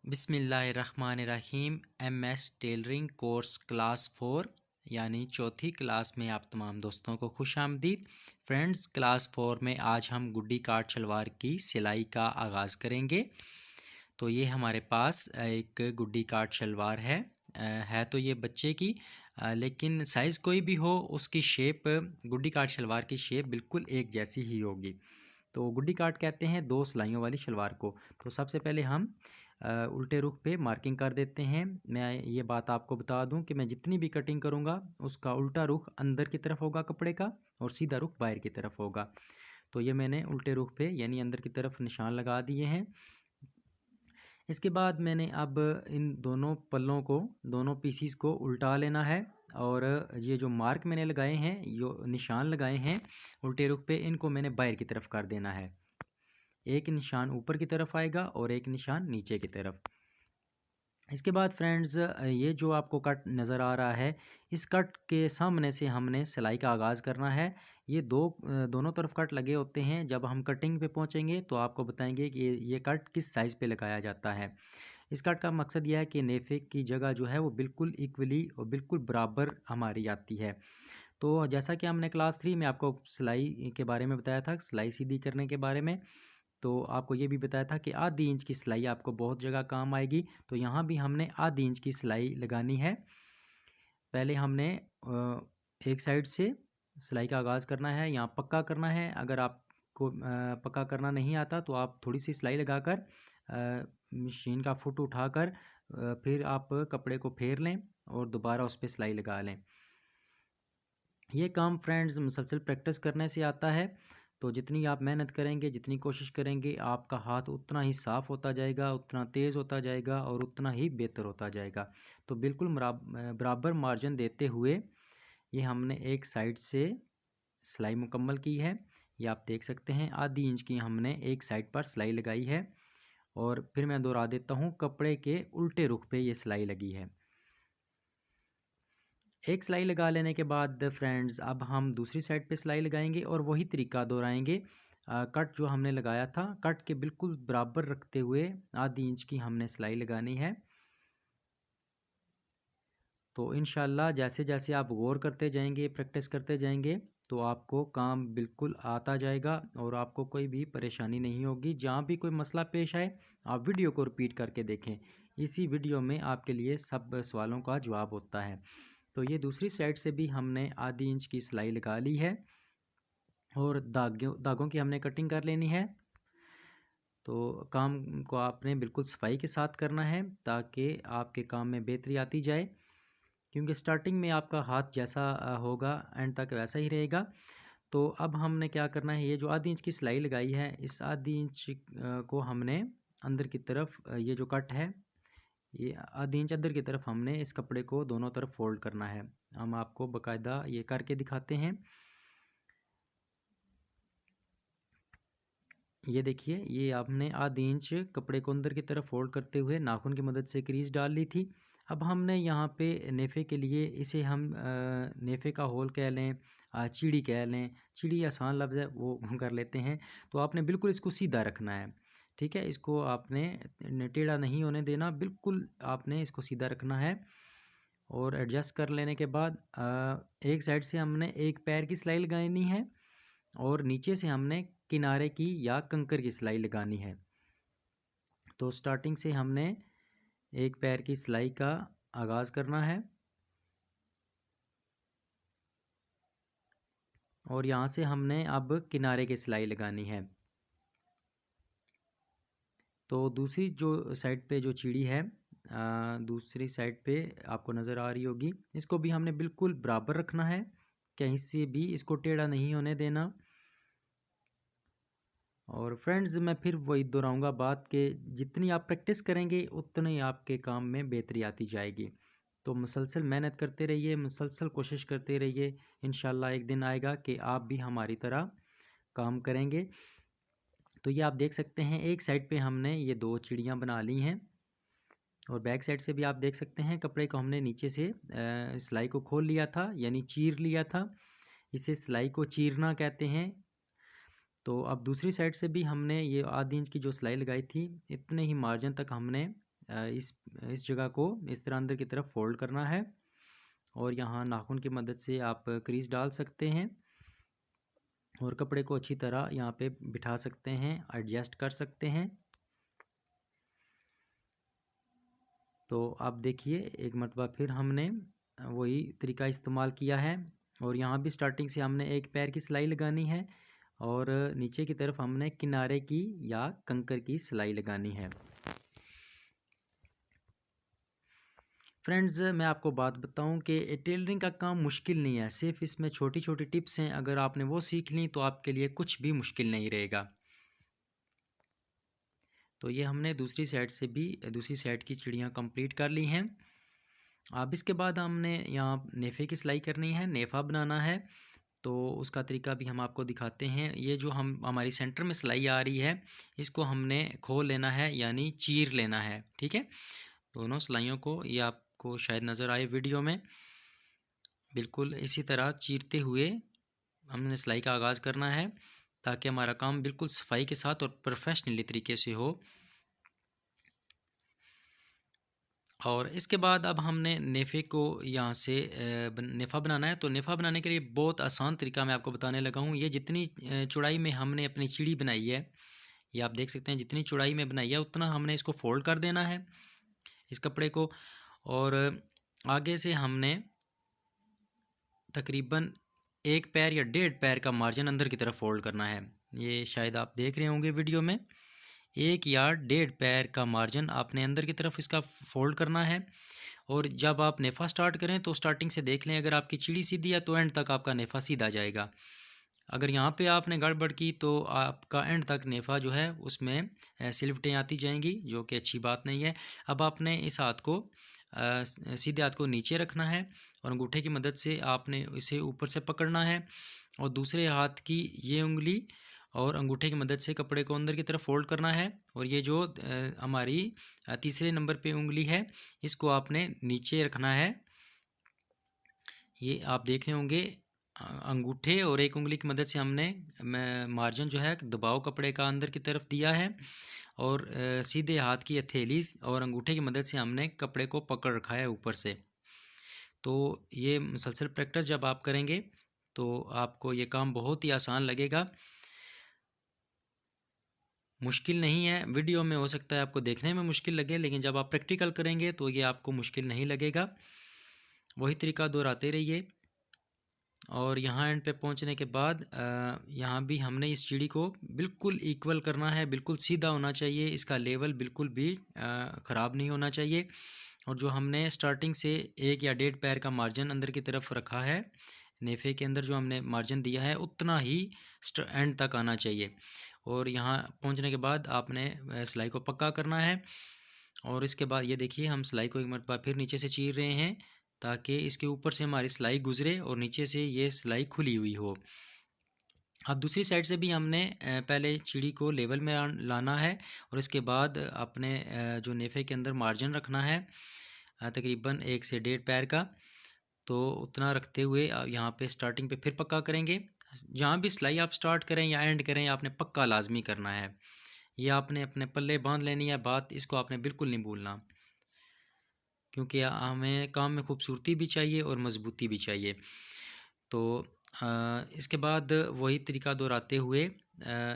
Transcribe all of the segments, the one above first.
बिस्मिल्लाहिर्रहमानिर्रहीम। MS tailoring course class 4 यानी चौथी क्लास में आप तमाम दोस्तों को खुश आमदीद। फ्रेंड्स, क्लास 4 में आज हम गुड्डी काट शलवार की सिलाई का आगाज़ करेंगे। तो ये हमारे पास एक गुड्डी काट शलवार है तो ये बच्चे की लेकिन साइज़ कोई भी हो, उसकी शेप गुड्डी काट शलवार की शेप बिल्कुल एक जैसी ही होगी। तो गुड्डी काट कहते हैं दो सिलाइयों वाली शलवार को। तो सबसे पहले हम उल्टे रुख पे मार्किंग कर देते हैं। मैं ये बात आपको बता दूं कि मैं जितनी भी कटिंग करूंगा उसका उल्टा रुख अंदर की तरफ होगा कपड़े का और सीधा रुख बाहर की तरफ होगा। तो ये मैंने उल्टे रुख पे यानी अंदर की तरफ निशान लगा दिए हैं। इसके बाद मैंने अब इन दोनों पल्लों को, दोनों पीसीस को उल्टा लेना है और ये जो मार्क मैंने लगाए हैं, जो निशान लगाए हैं उल्टे रुख पे, इनको मैंने बाहर की तरफ कर देना है। एक निशान ऊपर की तरफ आएगा और एक निशान नीचे की तरफ। इसके बाद फ्रेंड्स, ये जो आपको कट नज़र आ रहा है, इस कट के सामने से हमने सिलाई का आगाज़ करना है। ये दोनों तरफ कट लगे होते हैं। जब हम कटिंग पे पहुंचेंगे तो आपको बताएंगे कि ये कट किस साइज़ पे लगाया जाता है। इस कट का मकसद यह है कि नेफे की जगह जो है वो बिल्कुल इक्वली और बिल्कुल बराबर हमारी आती है। तो जैसा कि हमने क्लास 3 में आपको सिलाई के बारे में बताया था, सिलाई सीधी करने के बारे में, तो आपको ये भी बताया था कि आधी इंच की सिलाई आपको बहुत जगह काम आएगी। तो यहाँ भी हमने आधी इंच की सिलाई लगानी है। पहले हमने एक साइड से सिलाई का आगाज़ करना है, यहाँ पक्का करना है। अगर आपको पक्का करना नहीं आता तो आप थोड़ी सी सिलाई लगाकर मशीन का फुट उठाकर फिर आप कपड़े को फेर लें और दोबारा उस पर सिलाई लगा लें। ये काम फ्रेंड्स मुसलसल प्रैक्टिस करने से आता है। तो जितनी आप मेहनत करेंगे, जितनी कोशिश करेंगे, आपका हाथ उतना ही साफ़ होता जाएगा, उतना तेज़ होता जाएगा और उतना ही बेहतर होता जाएगा। तो बिल्कुल बराबर मार्जिन देते हुए ये हमने एक साइड से सिलाई मुकम्मल की है। ये आप देख सकते हैं, आधी इंच की हमने एक साइड पर सिलाई लगाई है। और फिर मैं दोहरा देता हूँ, कपड़े के उल्टे रुख पे ये सिलाई लगी है। एक सिलाई लगा लेने के बाद फ्रेंड्स, अब हम दूसरी साइड पे सिलाई लगाएंगे और वही तरीका दोहराएंगे। कट जो हमने लगाया था, कट के बिल्कुल बराबर रखते हुए आधी इंच की हमने सिलाई लगानी है। तो इंशाल्लाह जैसे जैसे आप गौर करते जाएंगे, प्रैक्टिस करते जाएंगे, तो आपको काम बिल्कुल आता जाएगा और आपको कोई भी परेशानी नहीं होगी। जहाँ भी कोई मसला पेश आए, आप वीडियो को रिपीट करके देखें। इसी वीडियो में आपके लिए सब सवालों का जवाब होता है। तो ये दूसरी साइड से भी हमने आधी इंच की सिलाई लगा ली है और दागों की हमने कटिंग कर लेनी है। तो काम को आपने बिल्कुल सफाई के साथ करना है ताकि आपके काम में बेहतरी आती जाए, क्योंकि स्टार्टिंग में आपका हाथ जैसा होगा एंड तक वैसा ही रहेगा। तो अब हमने क्या करना है, ये जो आधी इंच की सिलाई लगाई है, इस आधी इंच को हमने अंदर की तरफ, ये जो कट है, ये आधी इंच अंदर की तरफ हमने इस कपड़े को दोनों तरफ फोल्ड करना है। हम आपको बाकायदा ये करके दिखाते हैं। ये देखिए, ये आपने आधी इंच कपड़े को अंदर की तरफ फोल्ड करते हुए नाखून की मदद से क्रीज डाल ली थी। अब हमने यहाँ पे नेफे के लिए, इसे हम नेफे का होल कह लें, चीड़ी कह लें, चीड़ी आसान लफ्ज़ है वो हम कर लेते हैं। तो आपने बिल्कुल इसको सीधा रखना है, ठीक है। इसको आपने टेढ़ा नहीं होने देना, बिल्कुल आपने इसको सीधा रखना है। और एडजस्ट कर लेने के बाद एक साइड से हमने एक पैर की सिलाई लगानी है और नीचे से हमने किनारे की या कंकर की सिलाई लगानी है। तो स्टार्टिंग से हमने एक पैर की सिलाई का आगाज़ करना है और यहाँ से हमने अब किनारे की सिलाई लगानी है। तो दूसरी जो साइड पे जो चीड़ी है, दूसरी साइड पे आपको नज़र आ रही होगी, इसको भी हमने बिल्कुल बराबर रखना है, कहीं से भी इसको टेढ़ा नहीं होने देना। और फ्रेंड्स, मैं फिर वही दोहराऊंगा बात कि जितनी आप प्रैक्टिस करेंगे उतनी आपके काम में बेहतरी आती जाएगी। तो मुसलसल मेहनत करते रहिए, मुसलसल कोशिश करते रहिए। इंशाल्लाह एक दिन आएगा कि आप भी हमारी तरह काम करेंगे। तो ये आप देख सकते हैं, एक साइड पे हमने ये दो चिड़ियाँ बना ली हैं और बैक साइड से भी आप देख सकते हैं, कपड़े को हमने नीचे से सिलाई को खोल लिया था, यानी चीर लिया था। इसे सिलाई को चीरना कहते हैं। तो अब दूसरी साइड से भी हमने ये आधी इंच की जो सिलाई लगाई थी, इतने ही मार्जिन तक हमने इस जगह को इस तरह अंदर की तरफ फोल्ड करना है और यहाँ नाखून की मदद से आप क्रीज डाल सकते हैं और कपड़े को अच्छी तरह यहाँ पे बिठा सकते हैं, एडजस्ट कर सकते हैं। तो आप देखिए एक मरतबा फिर हमने वही तरीका इस्तेमाल किया है और यहाँ भी स्टार्टिंग से हमने एक पैर की सिलाई लगानी है और नीचे की तरफ हमने किनारे की या कंकर की सिलाई लगानी है। फ्रेंड्स, मैं आपको बात बताऊं कि टेलरिंग का काम मुश्किल नहीं है, सिर्फ इसमें छोटी छोटी टिप्स हैं। अगर आपने वो सीख ली तो आपके लिए कुछ भी मुश्किल नहीं रहेगा। तो ये हमने दूसरी साइड की चिड़ियाँ कंप्लीट कर ली हैं। अब इसके बाद हमने यहाँ नेफ़े की सिलाई करनी है, नेफ़ा बनाना है। तो उसका तरीका भी हम आपको दिखाते हैं। ये जो हमारी सेंटर में सिलाई आ रही है, इसको हमने खोल लेना है यानी चीर लेना है। ठीक है, दोनों सिलाइयों को, ये आपको शायद नज़र आए वीडियो में, बिल्कुल इसी तरह चीरते हुए हमने सिलाई का आगाज़ करना है ताकि हमारा काम बिल्कुल सफाई के साथ और प्रोफेशनली तरीके से हो। और इसके बाद अब हमने नेफ़े को यहाँ से नेफ़ा बनाना है। तो नेफ़ा बनाने के लिए बहुत आसान तरीका मैं आपको बताने लगा हूँ। ये जितनी चौड़ाई में हमने अपनी चिड़ी बनाई है, ये आप देख सकते हैं, जितनी चौड़ाई में बनाई है उतना हमने इसको फोल्ड कर देना है इस कपड़े को। और आगे से हमने तकरीबन 1 पैर या 1.5 पैर का मार्जिन अंदर की तरफ फोल्ड करना है। ये शायद आप देख रहे होंगे वीडियो में, 1 या 1.5 पैर का मार्जिन आपने अंदर की तरफ इसका फोल्ड करना है। और जब आप नेफ़ा स्टार्ट करें तो स्टार्टिंग से देख लें, अगर आपकी चिड़ी सीधी है तो एंड तक आपका नेफ़ा सीधा जाएगा। अगर यहाँ पे आपने गड़बड़ की तो आपका एंड तक नेफ़ा जो है उसमें सिलवटें आती जाएंगी, जो कि अच्छी बात नहीं है। अब आपने इस हाथ को सीधे हाथ को नीचे रखना है और अंगूठे की मदद से आपने इसे ऊपर से पकड़ना है और दूसरे हाथ की ये उंगली और अंगूठे की मदद से कपड़े को अंदर की तरफ फोल्ड करना है। और ये जो हमारी तीसरे नंबर पे उंगली है, इसको आपने नीचे रखना है। ये आप देख रहे होंगे, अंगूठे और एक उंगली की मदद से हमने मार्जिन जो है दबाव कपड़े का अंदर की तरफ दिया है और सीधे हाथ की हथेली और अंगूठे की मदद से हमने कपड़े को पकड़ रखा है ऊपर से। तो ये मुसलसल प्रैक्टिस जब आप करेंगे तो आपको ये काम बहुत ही आसान लगेगा, मुश्किल नहीं है। वीडियो में हो सकता है आपको देखने में मुश्किल लगे, लेकिन जब आप प्रैक्टिकल करेंगे तो ये आपको मुश्किल नहीं लगेगा। वही तरीका दोहराते रहिए और यहाँ एंड पे पहुँचने के बाद यहाँ भी हमने इस चिड़ी को बिल्कुल इक्वल करना है, बिल्कुल सीधा होना चाहिए, इसका लेवल बिल्कुल भी ख़राब नहीं होना चाहिए। और जो हमने स्टार्टिंग से 1 या 1.5 पैर का मार्जिन अंदर की तरफ रखा है, नेफ़े के अंदर जो हमने मार्जिन दिया है उतना ही एंड तक आना चाहिए। और यहाँ पहुँचने के बाद आपने सिलाई को पक्का करना है। और इसके बाद ये देखिए, हम सिलाई को एक मरतबा फिर नीचे से चीर रहे हैं ताकि इसके ऊपर से हमारी सिलाई गुजरे और नीचे से ये सिलाई खुली हुई हो। अब दूसरी साइड से भी हमने पहले चिड़ी को लेवल में लाना है और इसके बाद अपने जो नेफ़े के अंदर मार्जिन रखना है तकरीबन 1 से 1.5 पैर का। तो उतना रखते हुए यहाँ पे स्टार्टिंग पे फिर पक्का करेंगे। जहाँ भी सिलाई आप स्टार्ट करें या एंड करें, आपने पक्का लाजमी करना है। ये आपने अपने पल्ले बांध लेनी है बात, इसको आपने बिल्कुल नहीं भूलना, क्योंकि हमें काम में खूबसूरती भी चाहिए और मज़बूती भी चाहिए। तो इसके बाद वही तरीका दोहराते हुए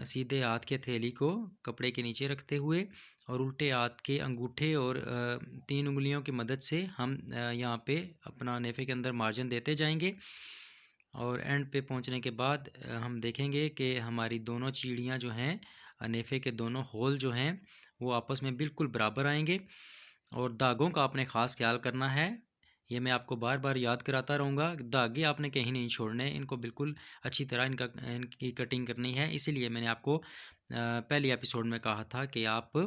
सीधे हाथ की हथेली को कपड़े के नीचे रखते हुए और उल्टे हाथ के अंगूठे और 3 उंगलियों की मदद से हम यहाँ पे अपना नेफ़े के अंदर मार्जिन देते जाएंगे। और एंड पे पहुँचने के बाद हम देखेंगे कि हमारी दोनों चीड़ियाँ जो हैं, नेफ़े के दोनों होल जो हैं वो आपस में बिल्कुल बराबर आएंगे। और दागों का आपने ख़ास ख्याल करना है, ये मैं आपको बार बार याद कराता रहूँगा, धागे आपने कहीं नहीं छोड़ने, इनको बिल्कुल अच्छी तरह इनकी कटिंग करनी है। इसीलिए मैंने आपको पहले एपिसोड में कहा था कि आप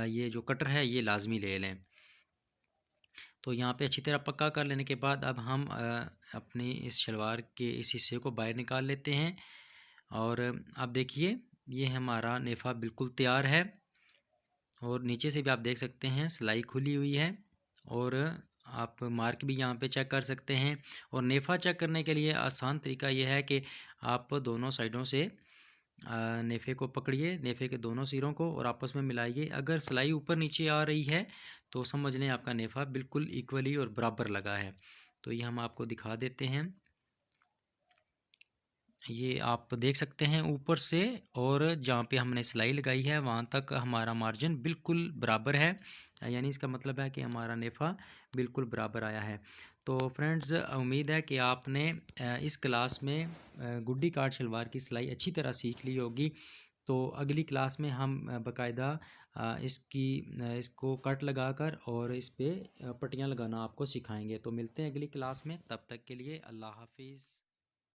ये जो कटर है ये लाजमी ले लें। तो यहाँ पे अच्छी तरह पक्का कर लेने के बाद अब हम अपनी इस शलवार के इस हिस्से को बाहर निकाल लेते हैं। और अब देखिए, ये हमारा नेफ़ा बिल्कुल तैयार है और नीचे से भी आप देख सकते हैं सिलाई खुली हुई है और आप मार्क भी यहाँ पे चेक कर सकते हैं। और नेफ़ा चेक करने के लिए आसान तरीका यह है कि आप दोनों साइडों से नेफे को पकड़िए, नेफे के दोनों सिरों को और आपस में मिलाइए। अगर सिलाई ऊपर नीचे आ रही है तो समझ लें आपका नेफा बिल्कुल इक्वली और बराबर लगा है। तो ये हम आपको दिखा देते हैं। ये आप देख सकते हैं ऊपर से, और जहाँ पे हमने सिलाई लगाई है वहाँ तक हमारा मार्जिन बिल्कुल बराबर है, यानी इसका मतलब है कि हमारा नेफा बिल्कुल बराबर आया है। तो फ्रेंड्स, उम्मीद है कि आपने इस क्लास में गुड्डी काट शलवार की सिलाई अच्छी तरह सीख ली होगी। तो अगली क्लास में हम बाकायदा इसको कट लगाकर और इस पे पट्टियाँ लगाना आपको सिखाएंगे। तो मिलते हैं अगली क्लास में, तब तक के लिए अल्लाह हाफिज़।